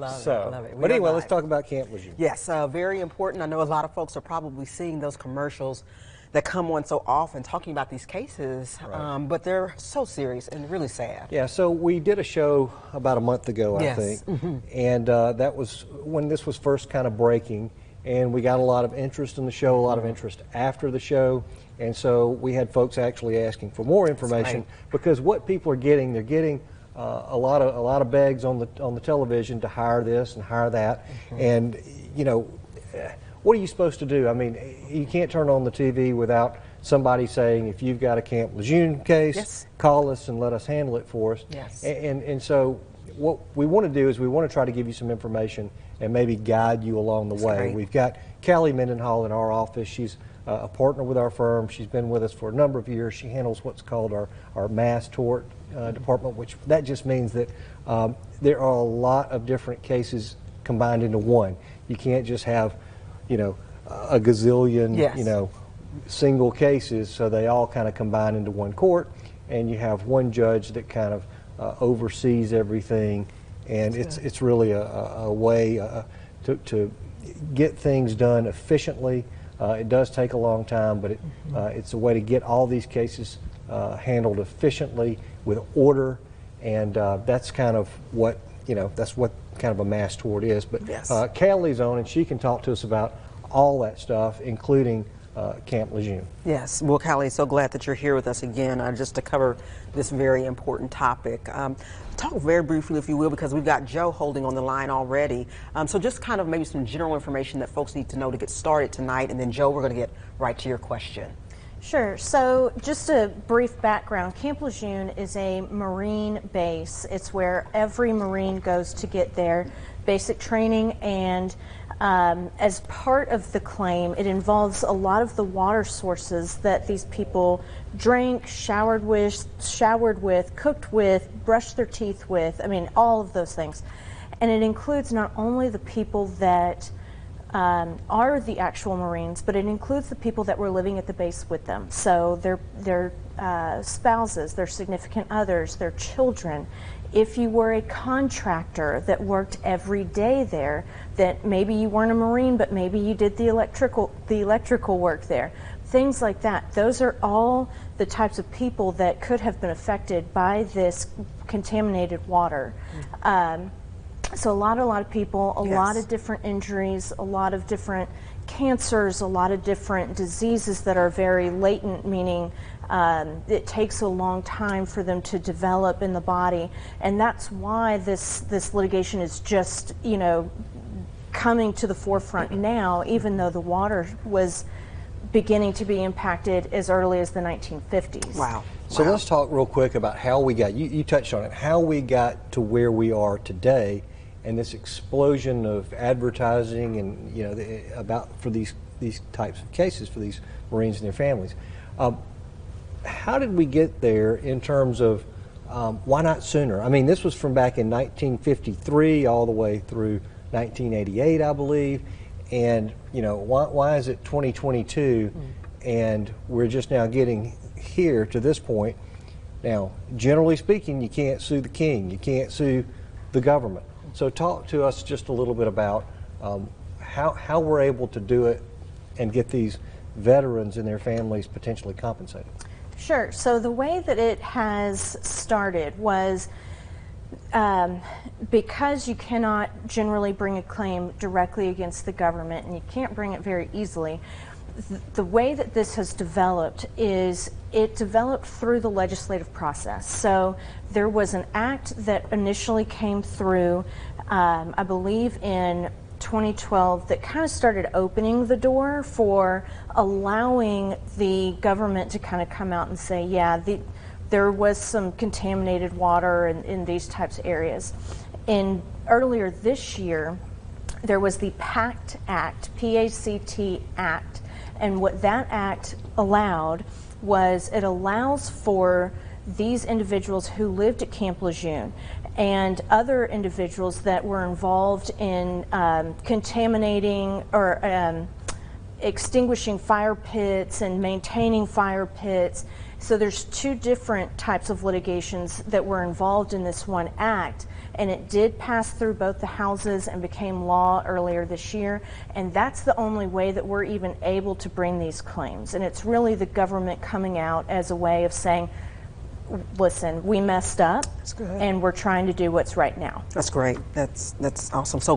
love it. I love it. But anyway, let's talk about Camp LeJeune. Yes, very important. I know a lot of folks are probably seeing those commercials that come on so often talking about these cases, Right. but they're so serious and really sad. Yeah, so we did a show about a month ago, I Yes. think, and that was when this was first kind of breaking, and we got a lot of interest in the show, a lot of interest after the show, and so we had folks actually asking for more information because what people are getting, they're getting a lot of begs on the television to hire this and hire that, and you know, what are you supposed to do? I mean, you can't turn on the TV without somebody saying, if you've got a Camp LeJeune case, call us and let us handle it for us. Yes. And so what we want to do is we want to try to give you some information and maybe guide you along the way. Great. We've got Calle Mendenhall in our office. She's a partner with our firm. She's been with us for a number of years. She handles what's called our mass tort department, which that just means that there are a lot of different cases combined into one. You can't just have, you know, a gazillion, you know, single cases, so they all kind of combine into one court, and you have one judge that kind of oversees everything, and it's really a way to get things done efficiently. It does take a long time, but it's a way to get all these cases handled efficiently with order, and that's kind of what, you know, that's what kind of a mass tort is. But Calle's on, and she can talk to us about all that stuff, including Camp LeJeune. Yes, well, Calle, so glad that you're here with us again, just to cover this very important topic. Talk very briefly, if you will, because we've got Joe holding on the line already. So just kind of maybe some general information that folks need to know to get started tonight, and then Joe, we're going to get right to your question. Sure. So just a brief background. Camp LeJeune is a Marine base. It's where every Marine goes to get their basic training, and as part of the claim, it involves a lot of the water sources that these people drank, showered with, cooked with, brushed their teeth with. I mean, all of those things. And it includes not only the people that are the actual Marines, but it includes the people that were living at the base with them. So their spouses, their significant others, their children. If you were a contractor that worked every day there, that maybe you weren't a Marine, but maybe you did the electrical work there, things like that. Those are all the types of people that could have been affected by this contaminated water. So a lot of people, a lot of different injuries, a lot of different cancers, a lot of different diseases that are very latent, meaning it takes a long time for them to develop in the body, and that's why this litigation is just, you know, coming to the forefront now, even though the water was beginning to be impacted as early as the 1950s. Wow. So let's talk real quick about how we got, you touched on it, how we got to where we are today, and this explosion of advertising and, you know, for these types of cases for these Marines and their families. How did we get there in terms of why not sooner? I mean, this was from back in 1953 all the way through 1988, I believe. And, you know, why is it 2022 and we're just now getting here to this point? Now, generally speaking, you can't sue the king. You can't sue the government. So talk to us just a little bit about how we're able to do it and get these veterans and their families potentially compensated. Sure. So the way that it has started was because you cannot generally bring a claim directly against the government, and you can't bring it very easily, the way that this has developed is it developed through the legislative process. So there was an act that initially came through, I believe in 2012, that kind of started opening the door for allowing the government to kind of come out and say, yeah, there was some contaminated water in these types of areas. And earlier this year, there was the PACT Act, P-A-C-T Act, and what that act allowed was it allows for these individuals who lived at Camp LeJeune and other individuals that were involved in contaminating or extinguishing fire pits and maintaining fire pits, So there's two different types of litigations that were involved in this one act, and it did pass through both the houses and became law earlier this year, and that's the only way that we're even able to bring these claims. And it's really the government coming out as a way of saying, listen, we messed up, and we're trying to do what's right now. That's great. That's awesome. So